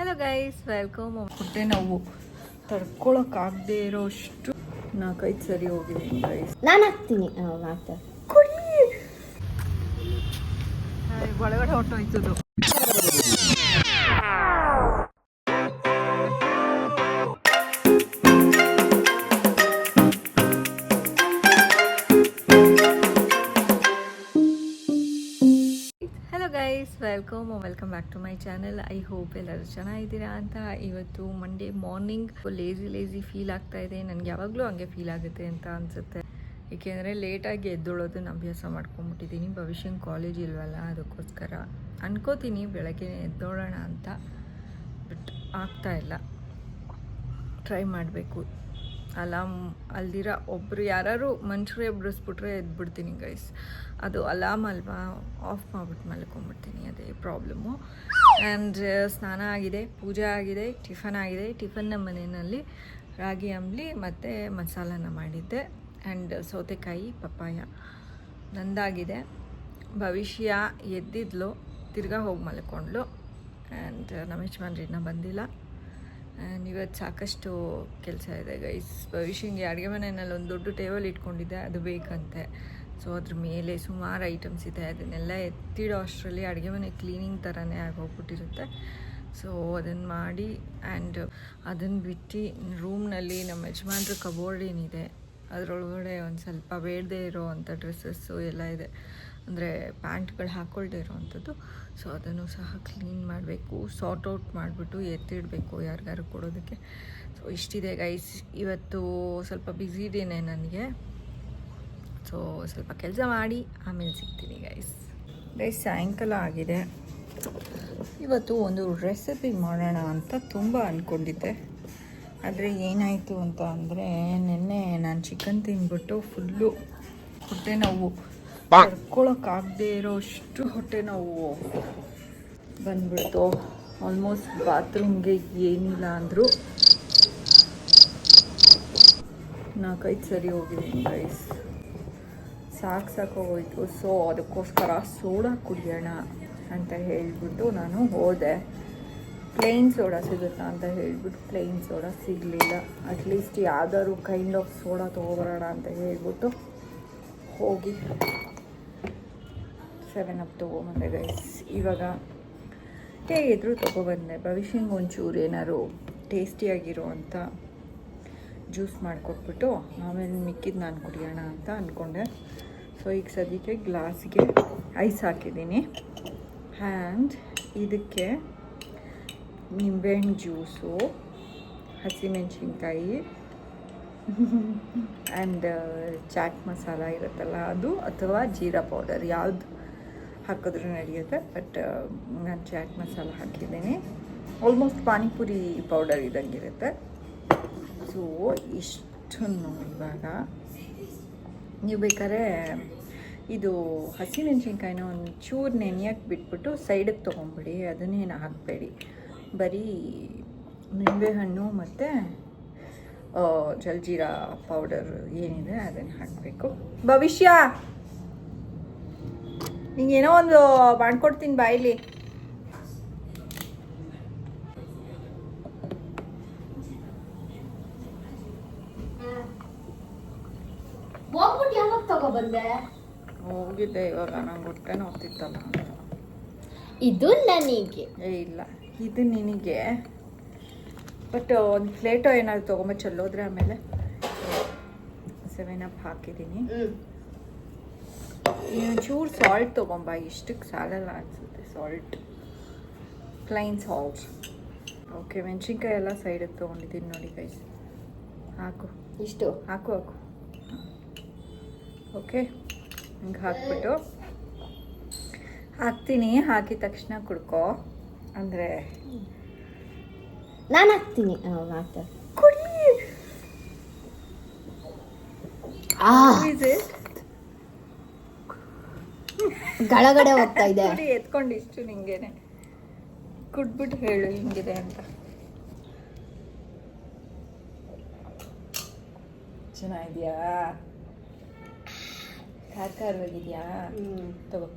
Hello guys, welcome. ಹೊಟ್ಟೆ ನೋವು ತಡ್ಕೊಳಕ್ಕಾಗದೇ ಇರೋಷ್ಟು 4-5 ಸರಿ ಹೋಗಿದೆ ಗೈಸ್. ನಾನು ಹಾಕ್ತೀನಿ ಕುಡಿ ಒಳಗಡೆ ಹೊಟ್ಟೋಯ್ತದು. Guys, welcome back to my channel. I hope ಎಲ್ಲರೂ ಚೆನ್ನಾಗಿದ್ದೀರಾ ಅಂತ. ಇವತ್ತು ಮಂಡೇ ಮಾರ್ನಿಂಗ್ ಲೇಸಿ ಫೀಲ್ ಆಗ್ತಾ ಇದೆ. ನನಗೆ ಯಾವಾಗಲೂ ಹಂಗೆ ಫೀಲ್ ಆಗುತ್ತೆ ಅಂತ ಅನಿಸುತ್ತೆ. ಏಕೆಂದರೆ ಲೇಟಾಗಿ ಎದ್ದೊಳೋದನ್ನ ಅಭ್ಯಾಸ ಮಾಡ್ಕೊಂಬಿಟ್ಟಿದ್ದೀನಿ. ಭವಿಷ್ಯಂಗೆ ಕಾಲೇಜ್ ಇಲ್ವಲ್ಲ, ಅದಕ್ಕೋಸ್ಕರ ಅನ್ಕೋತೀನಿ ಬೆಳಗ್ಗೆ ಎದ್ದೋಳೋಣ ಅಂತ. ಬಟ್ ಆಗ್ತಾ ಇಲ್ಲ. ಟ್ರೈ ಮಾಡಬೇಕು. ಅಲಾರ್ಮ್ ಅಲ್ದಿರ ಒಬ್ಬರು ಯಾರು ಮನುಷ್ಯರು ಎಬ್ಬಿಸ್ಬಿಟ್ರೆ ಎದ್ಬಿಡ್ತೀನಿ ಗೈಸ್. ಅದು ಅಲಾರ್ಮ್ ಅಲ್ವಾ, ಆಫ್ ಮಾಡಿಬಿಟ್ಟು ಮಲ್ಕೊಂಬಿಡ್ತೀನಿ. ಅದೇ ಪ್ರಾಬ್ಲಮ್ಮು. ಆ್ಯಂಡ್ ಸ್ನಾನ ಆಗಿದೆ, ಪೂಜೆ ಆಗಿದೆ, ಟಿಫನ್ ಆಗಿದೆ. ಟಿಫನ್ ನಮ್ಮ ಮನೆಯಲ್ಲಿ ರಾಗಿ ಅಂಬ್ಲಿ ಮತ್ತು ಮಸಾಲನ ಮಾಡಿದ್ದೆ. ಆ್ಯಂಡ್ ಸೌತೆಕಾಯಿ ಪಪ್ಪಾಯ ನಂದಾಗಿದೆ. ಭವಿಷ್ಯ ಎದ್ದಿದ್ಲು, ತಿರ್ಗಾ ಹೋಗಿ ಮಲ್ಕೊಂಡ್ಲು. ಆ್ಯಂಡ್ ನಮ್ಮ ಯಜಮಾನ್ರು ಇನ್ನೂ ಬಂದಿಲ್ಲ. ಆ್ಯಂಡ್ ಇವತ್ತು ಸಾಕಷ್ಟು ಕೆಲಸ ಇದೆ ಗೈಸ್. ಭವಿಷ್ಯಂಗೆ ಅಡುಗೆ ಮನೆಯಲ್ಲಿ ಒಂದು ದೊಡ್ಡ ಟೇಬಲ್ ಇಟ್ಕೊಂಡಿದ್ದೆ, ಅದು ಬೇಕಂತೆ. ಸೊ ಅದ್ರ ಮೇಲೆ ಸುಮಾರು ಐಟಮ್ಸ್ ಇದೆ. ಅದನ್ನೆಲ್ಲ ಎತ್ತಿಡೋ ಅಷ್ಟರಲ್ಲಿ ಅಡುಗೆ ಮನೆ ಕ್ಲೀನಿಂಗ್ ಥರನೇ ಆಗೋಗ್ಬಿಟ್ಟಿರುತ್ತೆ. ಸೊ ಅದನ್ನು ಮಾಡಿ ಆ್ಯಂಡ್ ಅದನ್ನು ಬಿಟ್ಟು ರೂಮ್ನಲ್ಲಿ ನಮ್ಮ ಯಜಮಾನ್ರ ಕಬೋರ್ಡ್ ಏನಿದೆ ಅದರೊಳಗಡೆ ಒಂದು ಸ್ವಲ್ಪ ಬೇಡದೇ ಇರೋ ಅಂಥ ಡ್ರೆಸ್ಸಸ್ಸು ಎಲ್ಲ ಇದೆ. ಅಂದರೆ ಪ್ಯಾಂಟ್ಗಳು ಹಾಕ್ಕೊಳ್ದೇ ಇರೋವಂಥದ್ದು. ಸೊ ಅದನ್ನು ಸಹ ಕ್ಲೀನ್ ಮಾಡಬೇಕು, ಸಾರ್ಟ್ ಔಟ್ ಮಾಡಿಬಿಟ್ಟು ಎತ್ತಿಡಬೇಕು ಯಾರಿಗಾರು ಕೊಡೋದಕ್ಕೆ. ಸೊ ಇಷ್ಟಿದೆ ಗೈಸ್. ಇವತ್ತು ಸ್ವಲ್ಪ ಬ್ಯುಸಿ ಡೇನೆ ನನಗೆ. ಸೊ ಸ್ವಲ್ಪ ಕೆಲಸ ಮಾಡಿ ಆಮೇಲೆ ಸಿಗ್ತೀನಿ ಗೈಸ್. ಸಾಯಂಕಾಲ ಆಗಿದೆ. ಇವತ್ತು ಒಂದು ರೆಸಿಪಿ ಮಾಡೋಣ ಅಂತ ತುಂಬ ಅಂದ್ಕೊಂಡಿದ್ದೆ. ಆದರೆ ಏನಾಯಿತು ಅಂತ ಅಂದರೆ, ನಿನ್ನೆ ನಾನು ಚಿಕನ್ ತಿಂದ್ಬಿಟ್ಟು ಫುಲ್ಲು ಹೊಟ್ಟೆ ನೋವು, ತಡ್ಕೊಳಕ್ಕಾಗದೇ ಇರೋಷ್ಟು ಹೊಟ್ಟೆ ನೋವು ಬಂದ್ಬಿಡ್ತು. ಆಲ್ಮೋಸ್ಟ್ ಬಾತ್ರೂಮ್ಗೆ ಏನಿಲ್ಲ ಅಂದರೂ 4-5 ಸರಿ ಹೋಗಿದೆ ಗೈಸ್. ಸಾಕೋಗೋಯ್ತು. ಸೊ ಅದಕ್ಕೋಸ್ಕರ ಸೋಡಾ ಕುಡಿಯೋಣ ಅಂತ ಹೇಳಿಬಿಟ್ಟು ನಾನು ಹೋದೆ. ಪ್ಲೇನ್ ಸೋಡಾ ಸಿಗುತ್ತಾ ಅಂತ ಹೇಳಿಬಿಟ್ಟು ಪ್ಲೇನ್ ಸೋಡಾ ಸಿಗಲಿಲ್ಲ. ಅಟ್ಲೀಸ್ಟ್ ಯಾವ್ದಾದ್ರು ಕೈಂಡ್ ಆಫ್ ಸೋಡಾ ತೊಗೊಬರೋಣ ಅಂತ ಹೇಳ್ಬಿಟ್ಟು ಹೋಗಿ 7 ಅಪ್ ತೊಗೊಬಂದೆ ಗೈಸ್. ಇವಾಗ ಹೇಗಿದ್ರು ತೊಗೊಬಂದೆ. ಭವಿಷ್ಯಂಗೆ ಒಂಚೂರು ಏನಾದ್ರು ಟೇಸ್ಟಿಯಾಗಿರೋ ಅಂಥ ಜ್ಯೂಸ್ ಮಾಡಿಕೊಟ್ಬಿಟ್ಟು ಆಮೇಲೆ ಮಿಕ್ಕಿದ್ದು ನಾನು ಕುಡಿಯೋಣ ಅಂತ ಅಂದ್ಕೊಂಡೆ. ಸೊ ಈಗ ಸದ್ಯಕ್ಕೆ ಗ್ಲಾಸ್ಗೆ ಐಸ್ ಹಾಕಿದ್ದೀನಿ. ಆ್ಯಂಡ್ ಇದಕ್ಕೆ ನಿಂಬೆಹಣ್ಣು ಜ್ಯೂಸು, ಹಸಿಮೆಣಸಿನ್ಕಾಯಿ ಆ್ಯಂಡ್ ಚಾಟ್ ಮಸಾಲ ಇರುತ್ತಲ್ಲ ಅದು, ಅಥವಾ ಜೀರಾ ಪೌಡರ್ ಯಾವುದು ಹಾಕಿದ್ರೂ ನಡೆಯುತ್ತೆ. ಬಟ್ ನಾನು ಚಾಟ್ ಮಸಾಲ ಹಾಕಿದ್ದೀನಿ. ಆಲ್ಮೋಸ್ಟ್ ಪಾನಿಪುರಿ ಪೌಡರ್ ಇದ್ದಂಗಿರುತ್ತೆ. ಸೊ ಇಷ್ಟನ್ನು ಇವಾಗ ನೀವು ಬೇಕಾದ್ರೆ ಇದು ಹಸಿಮೆಣ್ಸಿನ್ಕಾಯಿನ ಒಂದು ಚೂರು ನೆನೆಯಕ್ಕೆ ಬಿಟ್ಬಿಟ್ಟು ಸೈಡಿಗೆ ತೊಗೊಂಬಿಡಿ. ಅದನ್ನೇನು ಹಾಕಬೇಡಿ. ಬರೀ ನಿಂಬೆಹಣ್ಣು ಮತ್ತು ಜಲ್ಜೀರಾ ಪೌಡರ್ ಏನಿದೆ ಅದನ್ನು ಹಾಕಬೇಕು. ಭವಿಷ್ಯ ನಿಂಗೇನೋ ಒಂದು ಮಾಡ್ಕೊಡ್ತೀನಿ ಬಾಯಿಲಿ. ಹೋಗಿದ್ದೆ ಇವಾಗ. ನಂಗೆ ಹೊಟ್ಟೆ ನೋಡ್ತಿತ್ತಲ್ಲ. ಇದು ನನಗೆ ಇಲ್ಲ, ಇದು ನಿನಗೆ. ಬಟ್ ಒಂದು ಪ್ಲೇಟೋ ಏನಾದ್ರು ತೊಗೊಂಬ ಚೆಲ್ಲೋದ್ರೆ ಆಮೇಲೆ 7 ಅಪ್ ಹಾಕಿದ್ದೀನಿ. ಚೂರು ಸಾಲ್ಟ್ ತೊಗೊಂಬ. ಇಷ್ಟಕ್ಕೆ ಸಾಲಲ್ಲ ಅನಿಸುತ್ತೆ ಸಾಲ್ಟ್, ಪ್ಲೈನ್ ಸಾಲ್ಟ್. ಓಕೆ, ಮೆಣಸಿನ್ಕಾಯಿ ಎಲ್ಲ ಸೈಡಿಗೆ ತೊಗೊಂಡಿದ್ದೀನಿ ನೋಡಿ ಗೈಸ್. ಹಾಕು, ಇಷ್ಟು ಹಾಕು. ಓಕೆ, ಹಿಂಗೆ ಹಾಕ್ಬಿಟ್ಟು ಹಾಕ್ತೀನಿ. ಹಾಕಿದ ತಕ್ಷಣ ಕುಡ್ಕೋ. ಅಂದರೆ ನಾನು ಹಾಕ್ತೀನಿ. ಕುಡಿ. ಗಳಗಡೆ ಹೋಗ್ತಾ ಇದೆ. ಎತ್ಕೊಂಡು ಇಷ್ಟು ನಿಂಗೇನೆ ಕುಡ್ಬಿಟ್ಟು ಹೇಳು ಹಿಂಗಿದೆ ಅಂತ. ಚೆನ್ನಾಗಿದೆಯಾ? ಖಾರವಾಗಿದೆಯಾ? ತಗೋ.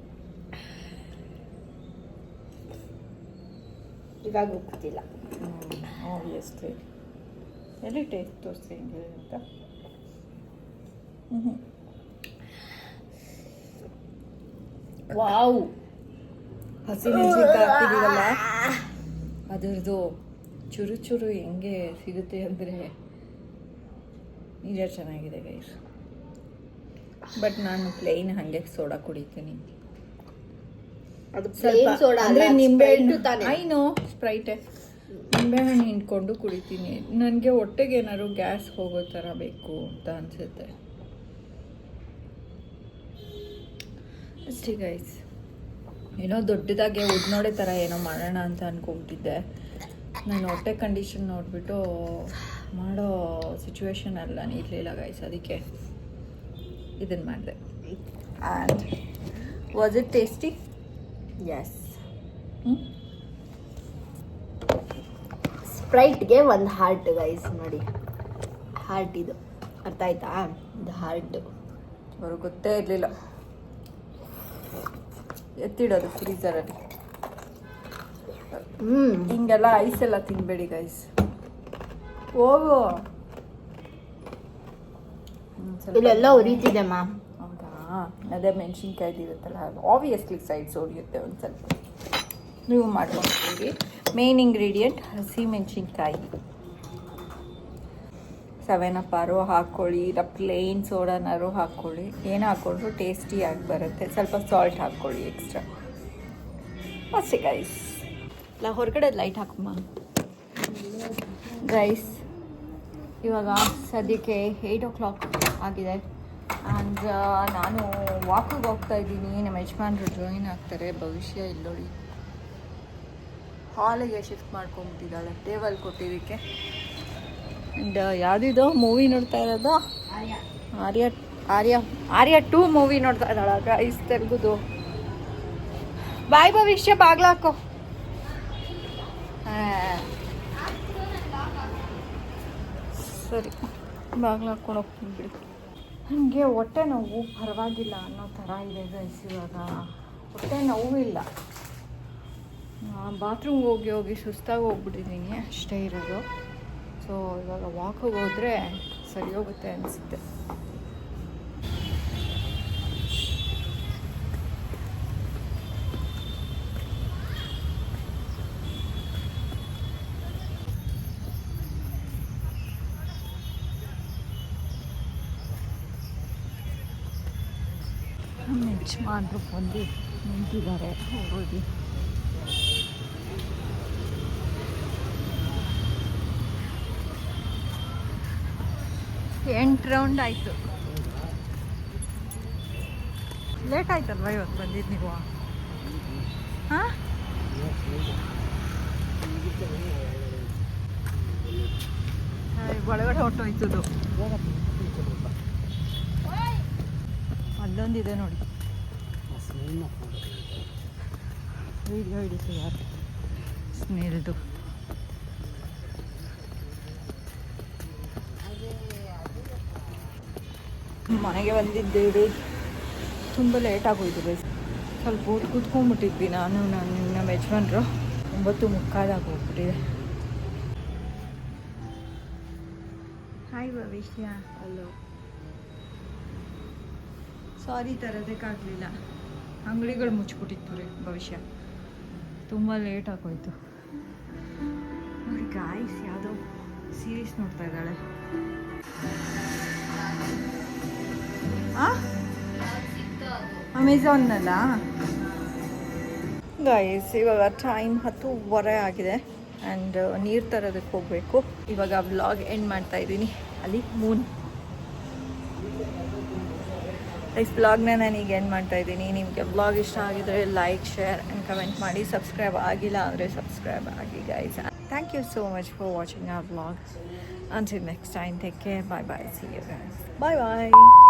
ಇವಾಗ ಗೊತ್ತಿಲ್ಲ. ಆಬ್ವಿಯಸ್ಲಿ ಎಲ್ಲಿ ಟೇಸ್ಟ್ ತೋರಿಸಿ ಹೆಂಗೆ ಅಂತ. ವಾವ್, ಹಸಿಮೆಣಸಿನ್ಕಾಯಿ ಹಾಕ್ತಿದ್ದೀವಲ್ಲ ಅದರದ್ದು ಚುರು ಚುರು ಹೆಂಗೆ ಸಿಗುತ್ತೆ ಅಂದರೆ ನಿಜ ಚೆನ್ನಾಗಿದೆ ಗೈಸ್. ಬಟ್ ನಾನು ಪ್ಲೇನ್ ಹಾಗೆ ಸೋಡಾ ಕುಡಿತೀನಿ. ಅದು ಸ್ವಲ್ಪ ಸೋಡಾ ಅಂದರೆ ನಿಂಬೆಹಣ್ಣು ತಾನೆ. ಐನೋ ಸ್ಪ್ರೈಟೆ ನಿಂಬೆಹಣ್ಣು ಹಿಂಡ್ಕೊಂಡು ಕುಡಿತೀನಿ. ನನಗೆ ಹೊಟ್ಟೆಗೆ ಏನಾದ್ರು ಗ್ಯಾಸ್ ಹೋಗೋ ಥರ ಬೇಕು ಅಂತ ಅನಿಸುತ್ತೆ ಅಷ್ಟೇ ಗೈಸ್. ಏನೋ ದೊಡ್ಡದಾಗೆ ಉದ್ನೋಡೆ ಥರ ಏನೋ ಮಾಡೋಣ ಅಂತ ಅಂದ್ಕೊಂಬಿಟ್ಟಿದ್ದೆ. ನಾನು ಹೊಟ್ಟೆ ಕಂಡೀಷನ್ ನೋಡಿಬಿಟ್ಟು ಮಾಡೋ ಸಿಚುವೇಶನ್ ಅಲ್ಲ ಇರಲಿಲ್ಲ ಗೈಸ್, ಅದಕ್ಕೆ ಇದನ್ನು ಮಾಡಿದೆ. And was it tasty? Yes. ಸ್ಪ್ರೈಟ್ಗೆ ಒಂದು ಹಾರ್ಟ್ ಗೈಸ್ ನೋಡಿ, ಹಾರ್ಟ್ ಇದು ಅರ್ಥ ಆಯ್ತಾ? ಇದು ಹಾರ್ಟ್ ಅವ್ರಿಗೆ ಗೊತ್ತೇ ಇರಲಿಲ್ಲ. ಎತ್ತಿಡೋದು ಫ್ರೀಸರಲ್ಲಿ. ಹಿಂಗೆಲ್ಲ ಐಸ್ ಎಲ್ಲ ತಿನ್ಬೇಡಿ ಗೈಸ್. ಹೋಗು, ಇಲ್ಲೆಲ್ಲ ಉರಿತಿದೆ ಮಾ. ಹೌದಾ? ಅದೇ ಮೆಣಸಿನ್ಕಾಯ್ದು ಇರುತ್ತಲ್ಲ, ಆಬ್ವಿಯಸ್ಲಿ ಸೈಡ್ಸ್ ಹೊಡಿಯುತ್ತೆ ಒಂದು ಸ್ವಲ್ಪ. ನೀವು ಮಾಡ್ಕೊಂಡ್ರಿ. ಮೇನ್ ಇಂಗ್ರೀಡಿಯೆಂಟ್ ಹಸಿ ಮೆಣಸಿನ್ಕಾಯಿ. 7up ಆರು ಹಾಕ್ಕೊಳ್ಳಿ, ಇಲ್ಲ ಪ್ಲೇನ್ ಸೋಡಾನಾರು ಹಾಕ್ಕೊಳ್ಳಿ. ಏನು ಹಾಕ್ಕೊಂಡ್ರು ಟೇಸ್ಟಿಯಾಗಿ ಬರುತ್ತೆ. ಸ್ವಲ್ಪ ಸಾಲ್ಟ್ ಹಾಕ್ಕೊಳ್ಳಿ ಎಕ್ಸ್ಟ್ರಾ ಅಷ್ಟೇ ಗೈಸ್. ಇಲ್ಲ ಹೊರಗಡೆ ಲೈಟ್ ಹಾಕಮ್ಮ ಗೈಸ್. ಇವಾಗ ಸದ್ಯಕ್ಕೆ 8 o'clock ಆಗಿದೆ. ಆ್ಯಂಡ್ ನಾನು ವಾಕಿಗೆ ಹೋಗ್ತಾ ಇದ್ದೀನಿ. ನಮ್ಮ ಯಜಮಾನ್ರು ಜಾಯಿನ್ ಆಗ್ತಾರೆ. ಭವಿಷ್ಯ ಇಲ್ಲೋಡಿ ಹಾಲಿಗೆ ಶಿಫ್ಟ್ ಮಾಡ್ಕೊಂಬಿಟ್ಟಿದ್ದಾಳೆ ಟೇಬಲ್ ಕೊಟ್ಟಿದ್ದಕ್ಕೆ. ಆ್ಯಂಡ್ ಯಾವುದಿದು ಮೂವಿ ನೋಡ್ತಾ ಇರೋದು? ಆರ್ಯ 2 ಮೂವಿ ನೋಡ್ತಾ ಇದ್ದಾಳ ಗೈಸ್, ತೆಲುಗುದು. ಬಾಯ್ ಭವಿಷ್ಯ, ಬಾಗ್ಲಾಕೋ. ಸರಿ, ಬಾಗ್ಲು ಹಾಕ್ಕೊಂಡು ಹೋಗ್ತೀನಿ ಬಿಡಿ. ನನಗೆ ಹೊಟ್ಟೆ ನೋವು ಪರವಾಗಿಲ್ಲ ಅನ್ನೋ ಥರ ಇದೆ ಗೈಸ್. ಇವಾಗ ಹೊಟ್ಟೆ ನೋವು ಇಲ್ಲ. ಬಾತ್ರೂಮ್ಗೆ ಹೋಗಿ ಹೋಗಿ ಸುಸ್ತಾಗಿ ಹೋಗ್ಬಿಟ್ಟಿದ್ದೀನಿ ಅಷ್ಟೇ ಇರೋದು. ಸೊ ಇವಾಗ ವಾಕಿಗೆ ಹೋದರೆ ಸರಿ ಹೋಗುತ್ತೆ ಅನಿಸುತ್ತೆ. ನಮ್ಮ ಯಜಮಾನ್ರು ಬಂದು ನಿಂತಿದ್ದಾರೆ ಹೋಗಿ. 8 ರೌಂಡ್ ಆಯಿತು. ಲೇಟ್ ಆಯ್ತಲ್ವ ಇವತ್ತು ಬಂದಿದ್ದು ನೀವು? ಹಾಂ, ಒಳಗಡೆ ಹೊಟ್ಟೋಯ್ತದು. ಅಲ್ಲೊಂದಿದೆ ನೋಡಿ, ವಿಡಿಯೋ ಹಿಡಿತಿದ್ದಾರೆ ಸ್ನೇಲ್ದು. ಮನೆಗೆ ಬಂದಿದ್ದೇವೆ. ತುಂಬ ಲೇಟ್ ಆಗೋಯ್ತು ಗೈಸ್. ಸ್ವಲ್ಪ ಹೊತ್ತು ಕೂತ್ಕೊಂಡ್ಬಿಟ್ಟಿದ್ವಿ ನಾನು ನಮ್ಮ ಯಜಮಾನ್ರು. 9:45 ಹೋಗ್ಬಿಟ್ಟಿದೆ. ಹಾಯ್ ಭವಿಷ್ಯ. ಅಲ್ಲೋ ಸಾರಿ ತರೋದಕ್ಕಾಗಲಿಲ್ಲ, ಅಂಗಡಿಗಳು ಮುಚ್ಚಿಬಿಟ್ಟಿತ್ತು ರೀ ಭವಿಷ್ಯ. ತುಂಬ ಲೇಟ್ ಆಗೋಯ್ತು ನೋಡಿ ಗಾಯ್ಸ್. ಯಾವುದೋ ಸೀರೀಸ್ ನೋಡ್ತಾ ಇದ್ದಾಳೆ. ಅಮೆಝಾನ್ನಲ್ಲ ಗೈಸ್. ಇವಾಗ ಟೈಮ್ 10:15 ಆಗಿದೆ. ಆ್ಯಂಡ್ ನೀರು ತರೋದಕ್ಕೆ ಹೋಗಬೇಕು. ಇವಾಗ ವ್ಲಾಗ್ ಎಂಡ್ ಮಾಡ್ತಾ ಇದ್ದೀನಿ. ಅಲ್ಲಿ ಮೂನ್ ನೆಕ್ಸ್ಟ್ ವ್ಲಾಗ್ನ ನಾನೀಗ ಎಂಡ್ ಮಾಡ್ತಾ ಇದ್ದೀನಿ. ನಿಮಗೆ ವ್ಲಾಗ್ ಇಷ್ಟ ಆಗಿದರೆ ಲೈಕ್, ಶೇರ್ ಆ್ಯಂಡ್ ಕಮೆಂಟ್ ಮಾಡಿ. ಸಬ್ಸ್ಕ್ರೈಬ್ ಆಗಿಲ್ಲ ಅಂದರೆ ಸಬ್ಸ್ಕ್ರೈಬ್ ಆಗಿ guys. Thank you so much for watching our vlog. Until next time, take care. Bye bye. See you guys. Bye bye.